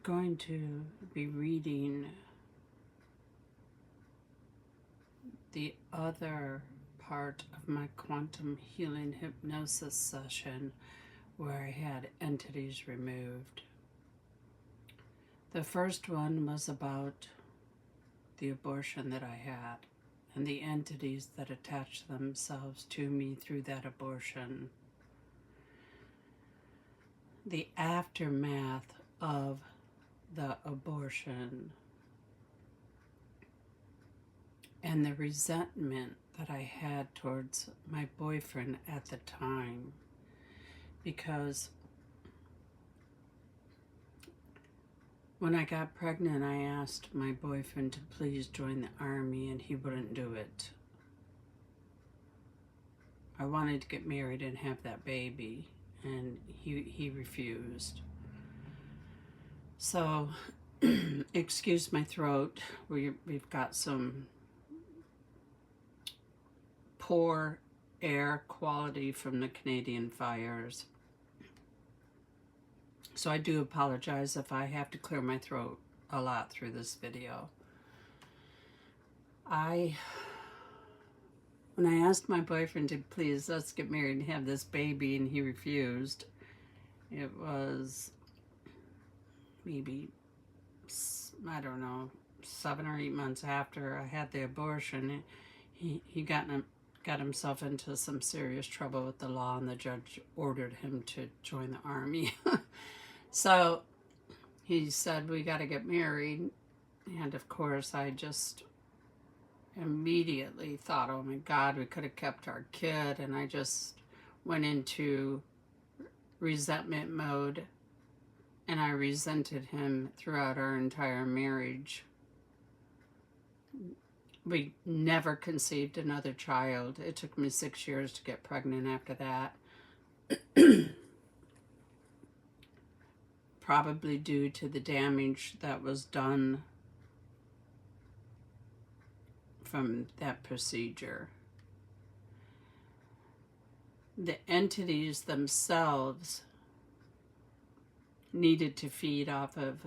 going to be reading the other part of my quantum healing hypnosis session where I had entities removed. The first one was about the abortion that I had and the entities that attached themselves to me through that abortion. The aftermath of the abortion and the resentment that I had towards my boyfriend at the time, because when I got pregnant, I asked my boyfriend to please join the army, and he wouldn't do it. I wanted to get married and have that baby, and he refused. So, excuse my throat. We've got some poor air quality from the Canadian fires. So I do apologize if I have to clear my throat a lot through this video. When I asked my boyfriend to please let's get married and have this baby and he refused, it was maybe, I don't know, 7 or 8 months after I had the abortion. He got himself into some serious trouble with the law, and the judge ordered him to join the army. So he said, we got to get married. And of course, I just immediately thought, oh my God, we could have kept our kid. And I just went into resentment mode, and I resented him throughout our entire marriage. We never conceived another child. It took me 6 years to get pregnant after that. Probably due to the damage that was done from that procedure. The entities themselves needed to feed off of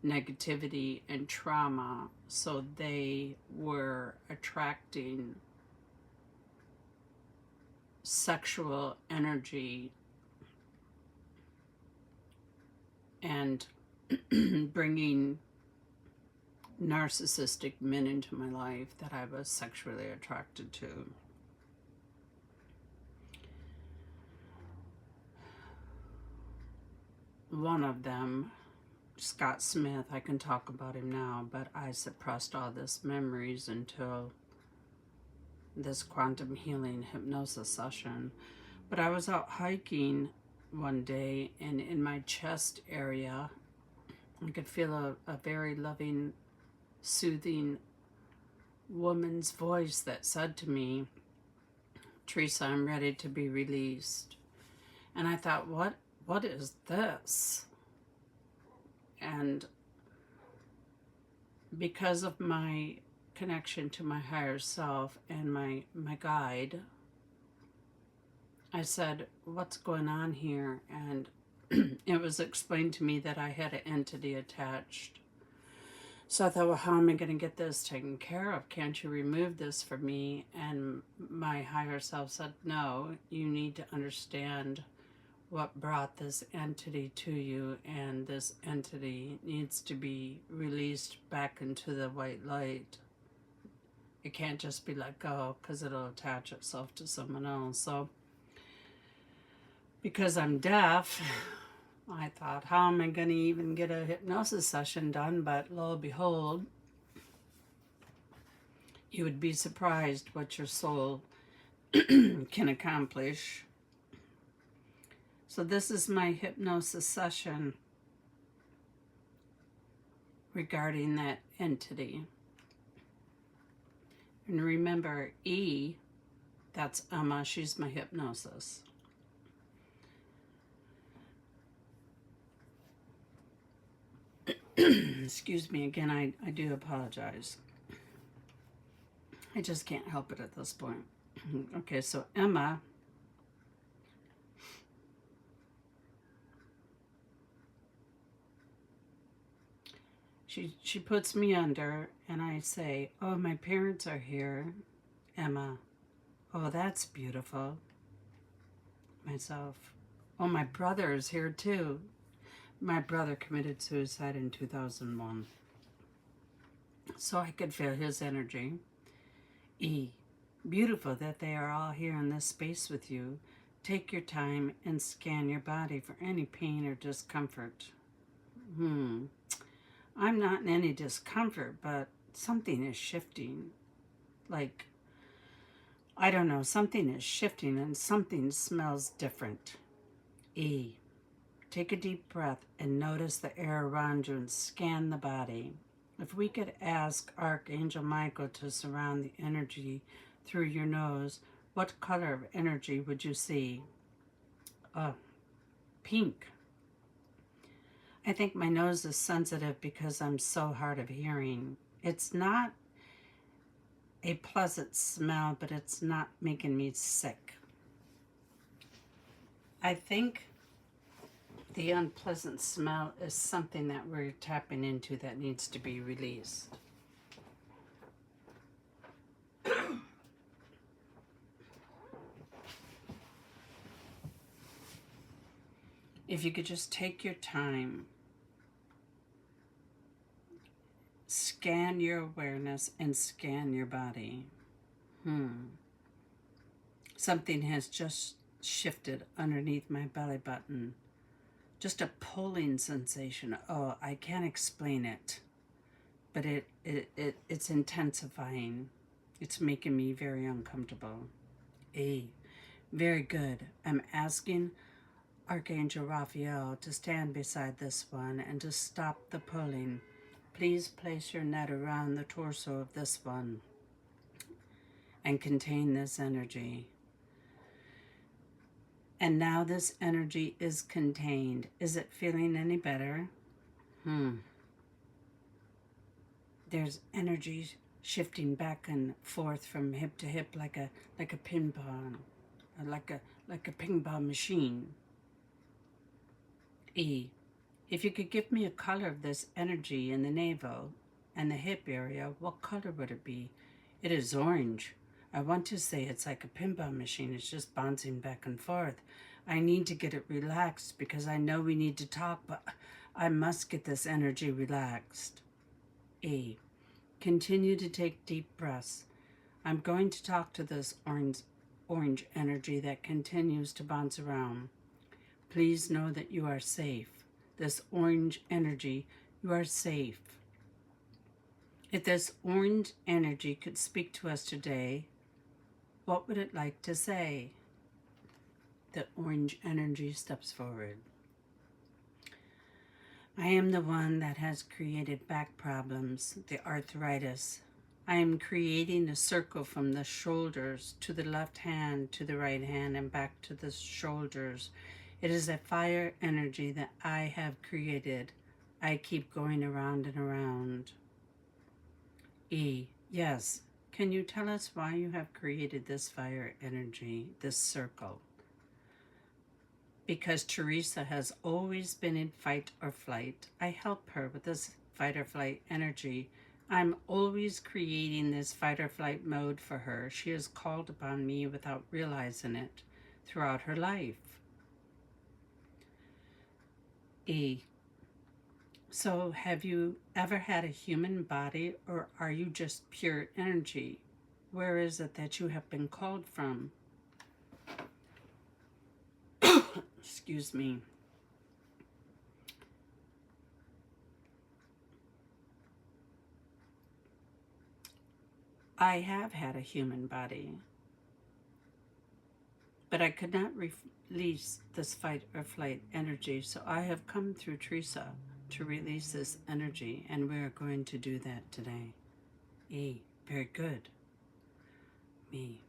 negativity and trauma, so they were attracting sexual energy and bringing narcissistic men into my life that I was sexually attracted to. One of them, Scott Smith, I can talk about him now, but I suppressed all this memories until this quantum healing hypnosis session. But I was out hiking one day, and in my chest area, I could feel a very loving, soothing woman's voice that said to me, Teresa, I'm ready to be released. And I thought, what is this? And because of my connection to my higher self and my guide, I said, what's going on here? And it was explained to me that I had an entity attached. So I thought, well, how am I going to get this taken care of? Can't you remove this for me? And my higher self said, no, you need to understand what brought this entity to you, and this entity needs to be released back into the white light. It can't just be let go, because it'll attach itself to someone else. So because I'm deaf, I thought, how am I going to even get a hypnosis session done? But lo and behold, you would be surprised what your soul can accomplish. So this is my hypnosis session regarding that entity. And remember, E, that's Emma, she's my hypnosis. Excuse me again, I do apologize. I just can't help it at this point. Okay, so Emma She puts me under, and I say, "Oh, my parents are here." Emma, "Oh, that's beautiful." Myself, "Oh, my brother is here too." My brother committed suicide in 2001, so I could feel his energy. E, beautiful that they are all here in this space with you. Take your time and scan your body for any pain or discomfort. I'm not in any discomfort, but something is shifting. Like, I don't know, something is shifting and something smells different. E, take a deep breath and notice the air around you and scan the body. If we could ask Archangel Michael to surround the energy through your nose, what color of energy would you see? Pink. I think my nose is sensitive because I'm so hard of hearing. It's not a pleasant smell, but it's not making me sick. I think the unpleasant smell is something that we're tapping into that needs to be released. If you could just take your time, scan your awareness and scan your body. Something has just shifted underneath my belly button. Just a pulling sensation. Oh, I can't explain it, but it's intensifying. It's making me very uncomfortable. Very good. I'm asking Archangel Raphael to stand beside this one and to stop the pulling. Please place your net around the torso of this one and contain this energy. And now this energy is contained. Is it feeling any better? There's energy shifting back and forth from hip to hip like a ping pong, like a ping pong machine. E, if you could give me a color of this energy in the navel and the hip area, what color would it be? It is orange. I want to say it's like a pinball machine. It's just bouncing back and forth. I need to get it relaxed because I know we need to talk, but I must get this energy relaxed. E, continue to take deep breaths. I'm going to talk to this orange energy that continues to bounce around. Please know that you are safe. This orange energy, you are safe. If this orange energy could speak to us today, what would it like to say? The orange energy steps forward. I am the one that has created back problems, the arthritis. I am creating a circle from the shoulders to the left hand, to the right hand, and back to the shoulders. It is a fire energy that I have created. I keep going around and around. E, yes. Can you tell us why you have created this fire energy, this circle? Because Teresa has always been in fight or flight. I help her with this fight or flight energy. I'm always creating this fight or flight mode for her. She has called upon me without realizing it throughout her life. E, so have you ever had a human body, or are you just pure energy? Where is it that you have been called from? Excuse me. I have had a human body, but I could not release this fight or flight energy, so I have come through Teresa to release this energy, and we are going to do that today. E, very good. Me.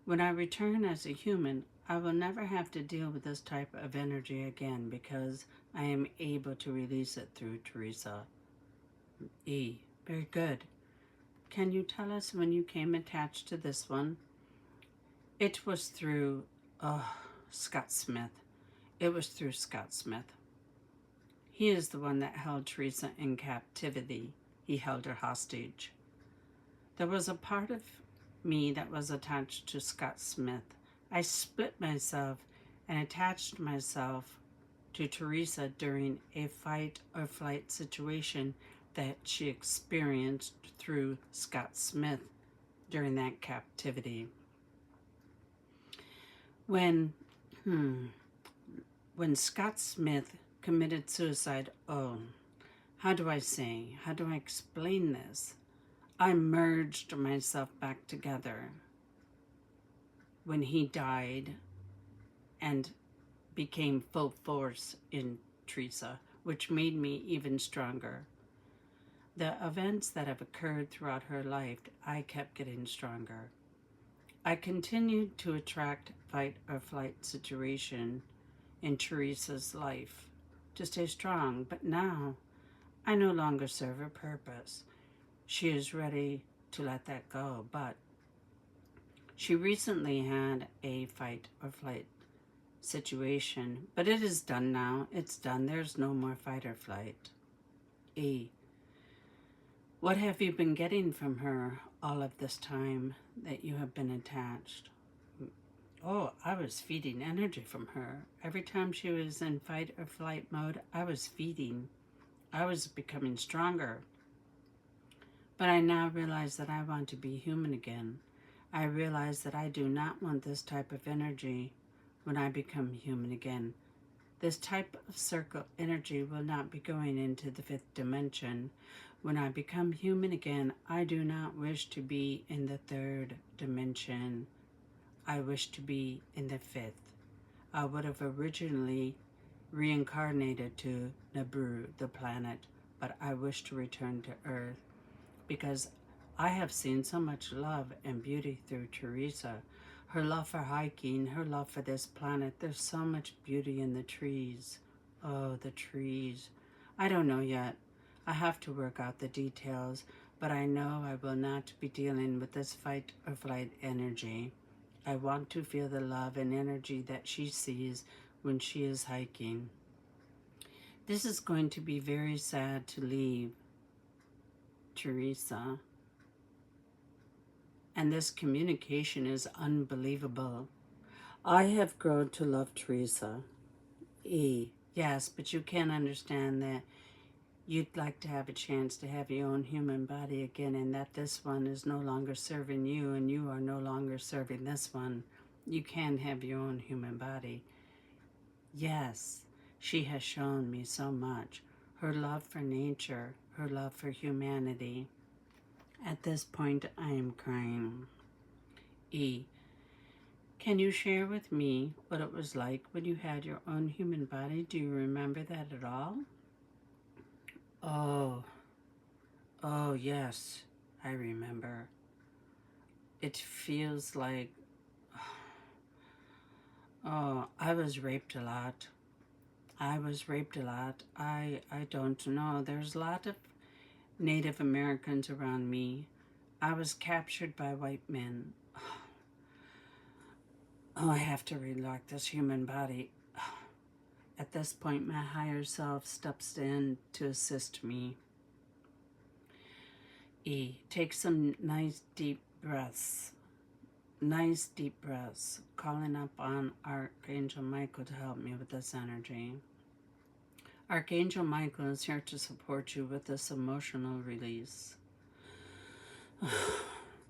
When I return as a human, I will never have to deal with this type of energy again because I am able to release it through Teresa. E, very good. Can you tell us when you came attached to this one? It was through Scott Smith. It was through Scott Smith. He is the one that held Teresa in captivity. He held her hostage. There was a part of me that was attached to Scott Smith. I split myself and attached myself to Teresa during a fight or flight situation that she experienced through Scott Smith during that captivity. When Scott Smith committed suicide, how do I explain this? I merged myself back together when he died and became full force in Teresa, which made me even stronger. The events that have occurred throughout her life, I kept getting stronger. I continued to attract fight or flight situation in Teresa's life to stay strong, but now I no longer serve a purpose. She is ready to let that go, but she recently had a fight or flight situation, but it is done now. It's done. There's no more fight or flight. What have you been getting from her all of this time that you have been attached? I was feeding energy from her. Every time she was in fight or flight mode, I was feeding. I was becoming stronger. But I now realize that I want to be human again. I realize that I do not want this type of energy when I become human again. This type of circle energy will not be going into the fifth dimension. When I become human again, I do not wish to be in the third dimension. I wish to be in the fifth. I would have originally reincarnated to Naboo, the planet, but I wish to return to Earth because I have seen so much love and beauty through Teresa. Her love for hiking, her love for this planet. There's so much beauty in the trees. Oh, the trees. I don't know yet. I have to work out the details, but I know I will not be dealing with this fight or flight energy. I want to feel the love and energy that she sees when she is hiking. This is going to be very sad to leave Teresa. And this communication is unbelievable. I have grown to love Teresa. Yes, but you can't understand that you'd like to have a chance to have your own human body again, and that this one is no longer serving you and you are no longer serving this one. You can have your own human body. Yes, she has shown me so much. Her love for nature, her love for humanity. At this point, I am crying. Can you share with me what it was like when you had your own human body? Do you remember that at all? Oh, yes, I remember. It feels like, I was raped a lot. I don't know. There's a lot of Native Americans around me. I was captured by white men. I have to relock this human body. At this point, my higher self steps in to assist me. Take some nice deep breaths. Calling up on Archangel Michael to help me with this energy. Archangel Michael is here to support you with this emotional release.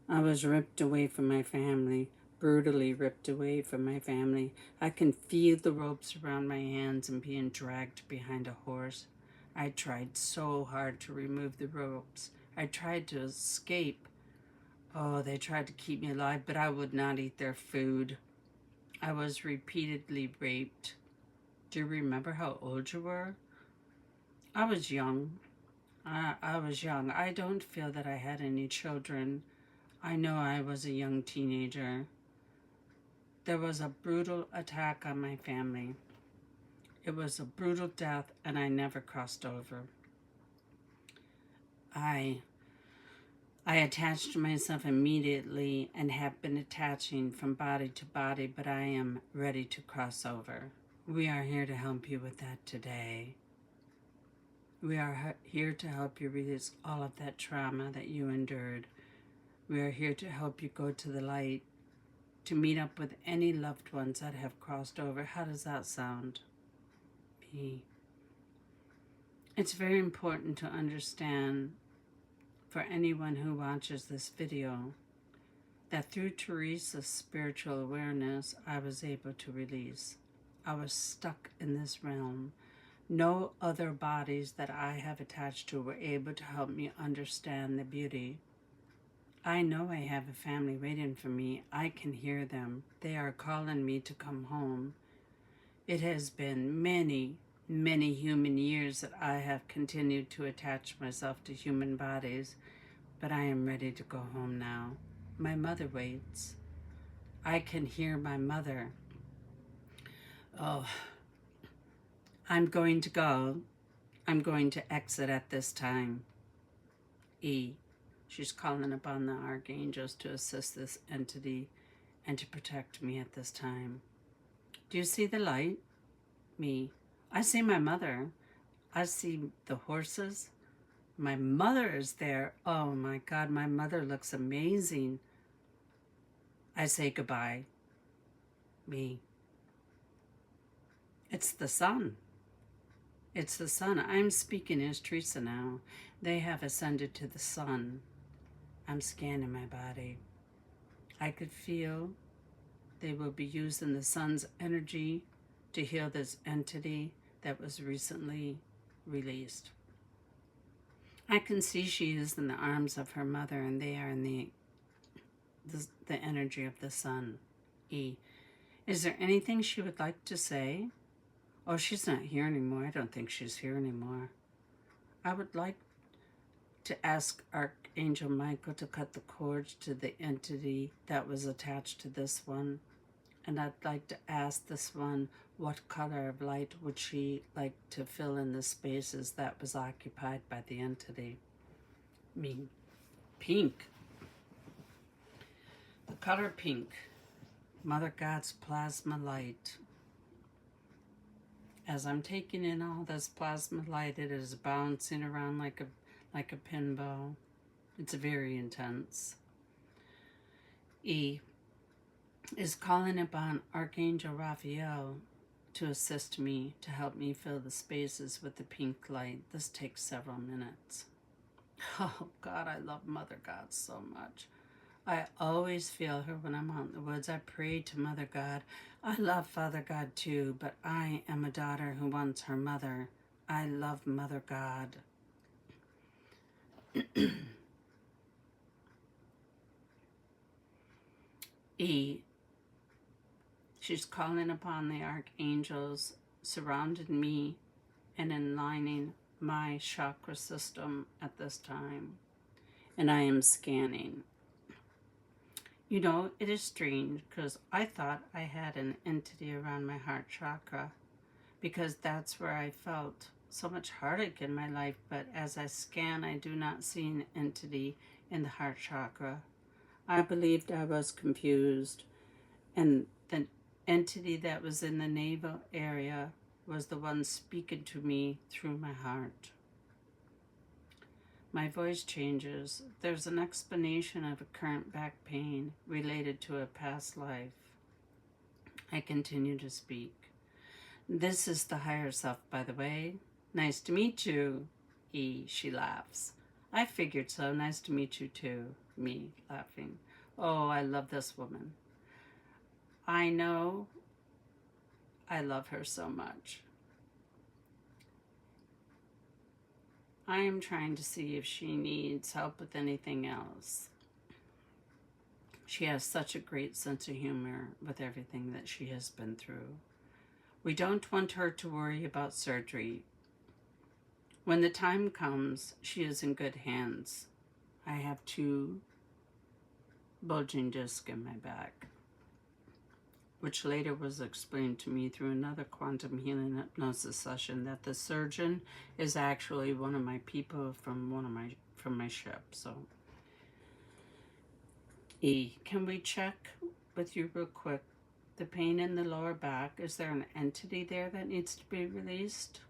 I was ripped away from my family, brutally ripped away from my family. I can feel the ropes around my hands and being dragged behind a horse. I tried so hard to remove the ropes. I tried to escape. They tried to keep me alive, but I would not eat their food. I was repeatedly raped. Do you remember how old you were? I was young. I was young. I don't feel that I had any children. I know I was a young teenager. There was a brutal attack on my family. It was a brutal death, and I never crossed over. I attached myself immediately and have been attaching from body to body, but I am ready to cross over. We are here to help you with that today. We are here to help you release all of that trauma that you endured. We are here to help you go to the light, to meet up with any loved ones that have crossed over. How does that sound? B. It's very important to understand for anyone who watches this video that through Teresa's spiritual awareness, I was able to release. I was stuck in this realm. No other bodies that I have attached to were able to help me understand the beauty. I know I have a family waiting for me. I can hear them. They are calling me to come home. It has been many, many human years that I have continued to attach myself to human bodies, but I am ready to go home now. My mother waits. I can hear my mother. Oh, I'm going to go. I'm going to exit at this time. E. She's calling upon the archangels to assist this entity and to protect me at this time. Do you see the light? Me. I see my mother. I see the horses. My mother is there. Oh my God, my mother looks amazing. I say goodbye. Me. It's the sun. It's the sun. I'm speaking as Teresa now. They have ascended to the sun. I'm scanning my body. I could feel they will be using the sun's energy to heal this entity that was recently released. I can see she is in the arms of her mother, and they are in the energy of the sun. E. Is there anything she would like to say? Oh, she's not here anymore. I don't think she's here anymore. I would like to ask Archangel Michael to cut the cords to the entity that was attached to this one. And I'd like to ask this one, what color of light would she like to fill in the spaces that was occupied by the entity? Me. Pink. The color pink. Mother God's plasma light. As I'm taking in all this plasma light, it is bouncing around like a pinball. It's very intense. E is calling upon Archangel Raphael to assist me, to help me fill the spaces with the pink light. This takes several minutes. Oh God, I love Mother God so much. I always feel her when I'm out in the woods. I pray to Mother God. I love Father God too, but I am a daughter who wants her mother. I love Mother God. E. She's calling upon the archangels surrounding me and aligning my chakra system at this time. And I am scanning. You know, it is strange because I thought I had an entity around my heart chakra because that's where I felt so much heartache in my life. But as I scan, I do not see an entity in the heart chakra. I believed I was confused, and the entity that was in the navel area was the one speaking to me through my heart. My voice changes. There's an explanation of a current back pain related to a past life. I continue to speak. This is the higher self, by the way. Nice to meet you. E. She laughs. I figured so. Nice to meet you too. Me, laughing. Oh, I love this woman. I know I love her so much. I am trying to see if she needs help with anything else. She has such a great sense of humor with everything that she has been through. We don't want her to worry about surgery. When the time comes, she is in good hands. I have 2 bulging discs in my back, which later was explained to me through another quantum healing hypnosis session that the surgeon is actually one of my people from my ship. So, E, can we check with you real quick? The pain in the lower back, is there an entity there that needs to be released?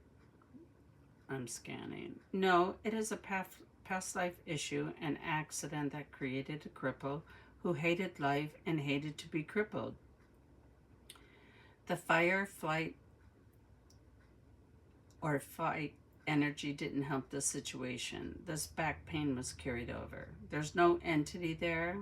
I'm scanning. No, it is a past life issue, an accident that created a cripple who hated life and hated to be crippled. The fire, flight, or fight energy didn't help the situation. This back pain was carried over. There's no entity there.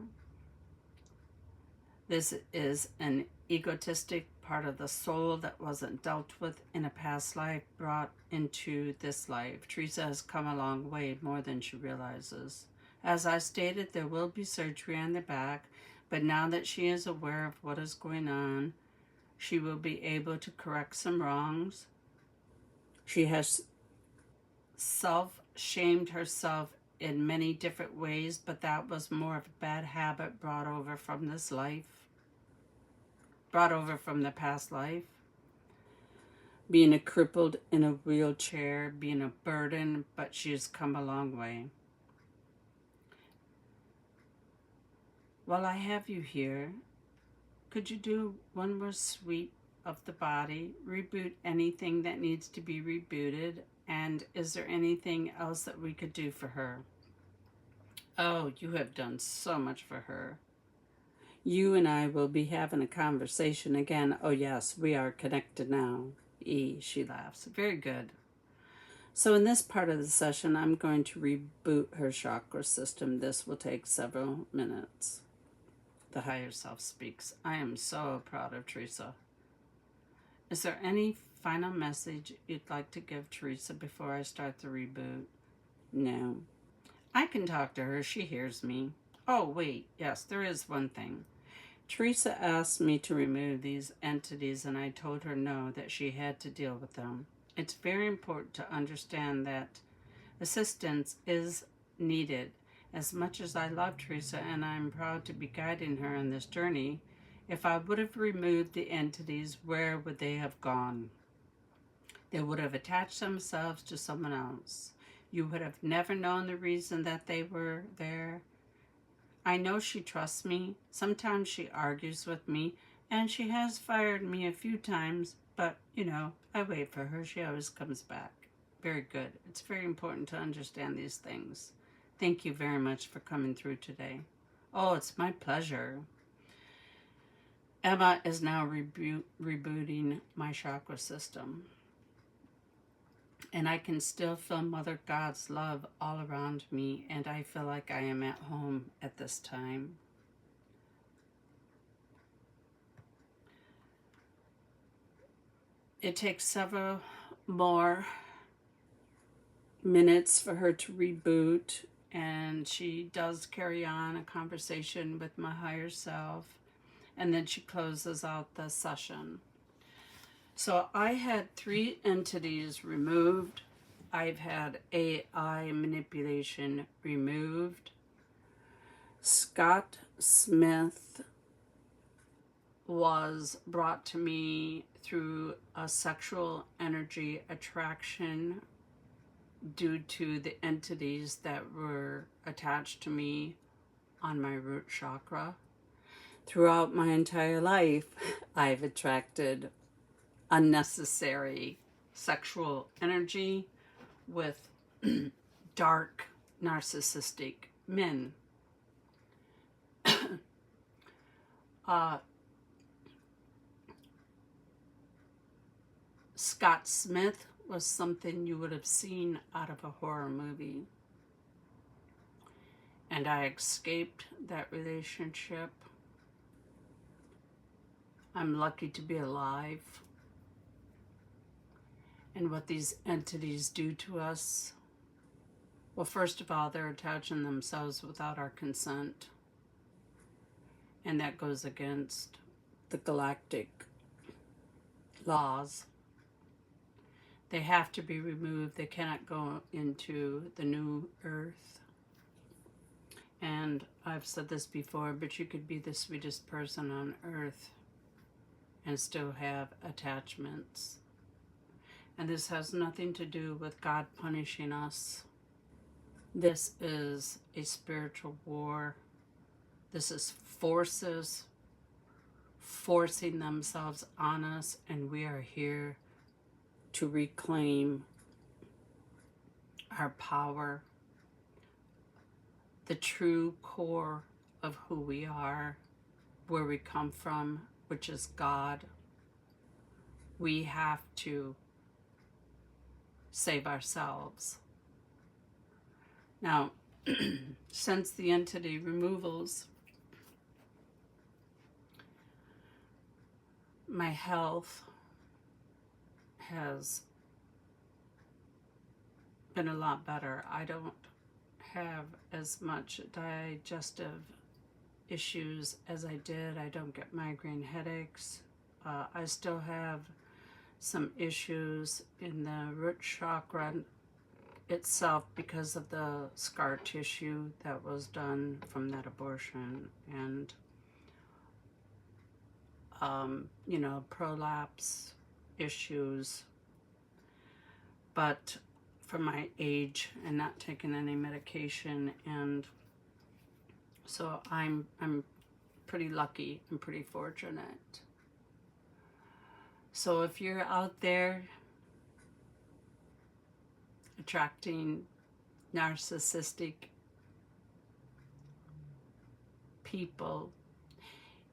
This is an egotistic part of the soul that wasn't dealt with in a past life, brought into this life. Teresa has come a long way, more than she realizes. As I stated, there will be surgery on the back, but now that she is aware of what is going on, she will be able to correct some wrongs. She has self-shamed herself in many different ways, but that was more of a bad habit brought over from this life, brought over from the past life. Being a crippled in a wheelchair, being a burden, but she has come a long way. While I have you here, could you do one more sweep of the body, reboot anything that needs to be rebooted, and is there anything else that we could do for her? Oh, you have done so much for her. You and I will be having a conversation again. Oh yes, we are connected now. She laughs. Very good. So in this part of the session, I'm going to reboot her chakra system. This will take several minutes. The higher self speaks. I am so proud of Teresa. Is there any final message you'd like to give Teresa before I start the reboot? No. I can talk to her. She hears me. Oh, wait. Yes, there is one thing. Teresa asked me to remove these entities, and I told her no, that she had to deal with them. It's very important to understand that assistance is needed. As much as I love Teresa and I'm proud to be guiding her on this journey, if I would have removed the entities, where would they have gone? They would have attached themselves to someone else. You would have never known the reason that they were there. I know she trusts me. Sometimes she argues with me, and she has fired me a few times, but, I wait for her. She always comes back. Very good. It's very important to understand these things. Thank you very much for coming through today. Oh, it's my pleasure. Emma is now rebooting my chakra system. And I can still feel Mother God's love all around me, and I feel like I am at home at this time. It takes several more minutes for her to reboot, and she does carry on a conversation with my higher self, and then she closes out the session. So I had 3 entities removed. I've had AI manipulation removed. Scott Smith was brought to me through a sexual energy attraction due to the entities that were attached to me on my root chakra. Throughout my entire life, I've attracted unnecessary sexual energy with dark narcissistic men. Scott Smith was something you would have seen out of a horror movie. And I escaped that relationship. I'm lucky to be alive. And what these entities do to us, well, first of all, they're attaching themselves without our consent. And that goes against the galactic laws. They have to be removed. They cannot go into the new earth. And I've said this before, but you could be the sweetest person on earth and still have attachments. And this has nothing to do with God punishing us. This is a spiritual war. This is forces forcing themselves on us, and we are here to reclaim our power, the true core of who we are, where we come from, which is God. We have to save ourselves. Now, since the entity removals, my health has been a lot better. I don't have as much digestive issues as I did. I don't get migraine headaches. I still have some issues in the root chakra itself because of the scar tissue that was done from that abortion, and prolapse issues. But for my age and not taking any medication, and so I'm pretty lucky and pretty fortunate. So if you're out there attracting narcissistic people,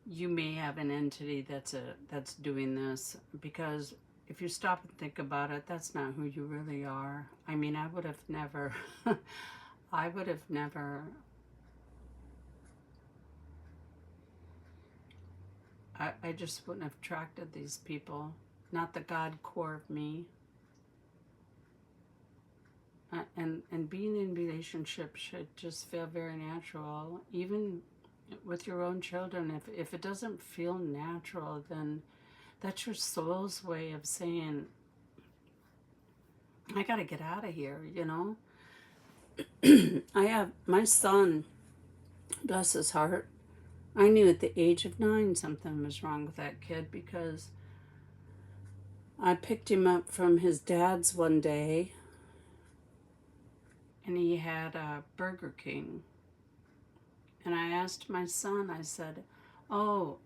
you may have an entity that's doing this, because if you stop and think about it, that's not who you really are. I mean, I would have never I just wouldn't have attracted these people, not the God core of me. And being in relationship should just feel very natural, even with your own children. If it doesn't feel natural, then that's your soul's way of saying, I gotta get out of here, I have my son, bless his heart. I knew at the age of 9 something was wrong with that kid, because I picked him up from his dad's one day, and he had a Burger King. And I asked my son, I said, oh,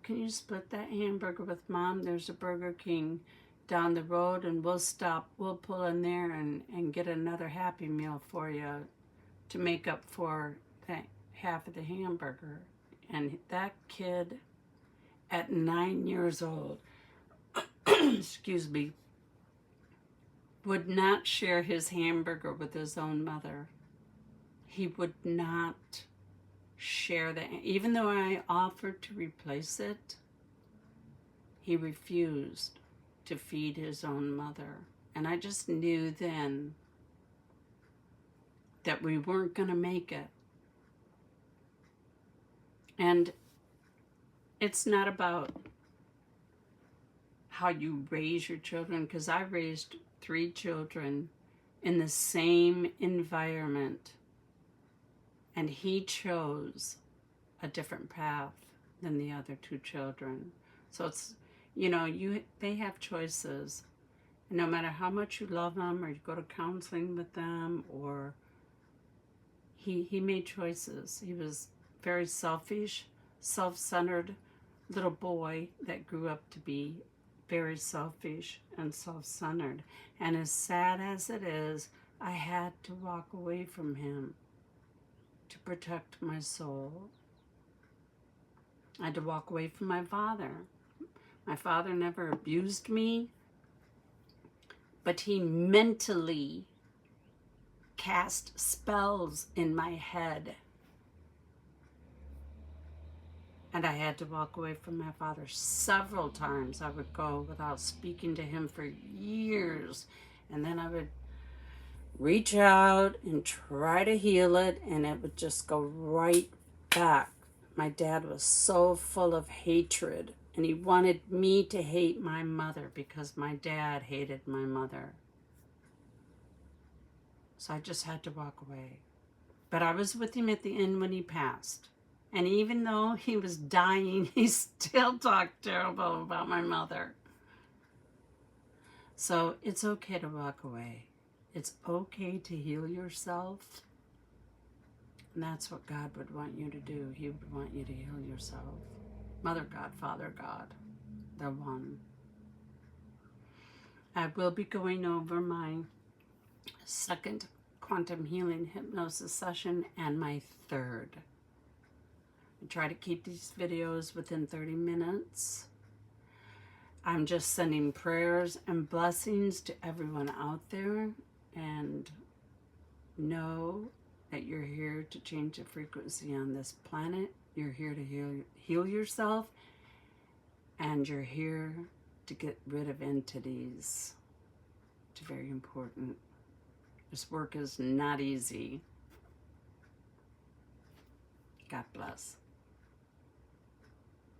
can you split that hamburger with Mom? There's a Burger King down the road, and we'll pull in there and get another Happy Meal for you to make up for that half of the hamburger. And that kid at 9 years old, excuse me, would not share his hamburger with his own mother. He would not share that. Even though I offered to replace it, he refused to feed his own mother. And I just knew then that we weren't going to make it. And it's not about how you raise your children, because I raised 3 children in the same environment, and he chose a different path than the other 2 children. So it's, they have choices. And no matter how much you love them, or you go to counseling with them, or he made choices. He was very selfish, self-centered little boy that grew up to be very selfish and self-centered. And as sad as it is, I had to walk away from him to protect my soul. I had to walk away from my father. My father never abused me, but he mentally cast spells in my head. And I had to walk away from my father several times. I would go without speaking to him for years. And then I would reach out and try to heal it, and it would just go right back. My dad was so full of hatred, and he wanted me to hate my mother because my dad hated my mother. So I just had to walk away. But I was with him at the end when he passed. And even though he was dying, he still talked terrible about my mother. So it's okay to walk away. It's okay to heal yourself. And that's what God would want you to do. He would want you to heal yourself. Mother God, Father God, they're one. I will be going over my second quantum healing hypnosis session, and my third. I try to keep these videos within 30 minutes. I'm just sending prayers and blessings to everyone out there, and know that you're here to change the frequency on this planet. You're here to heal yourself, and you're here to get rid of entities. It's very important. This work is not easy. God bless.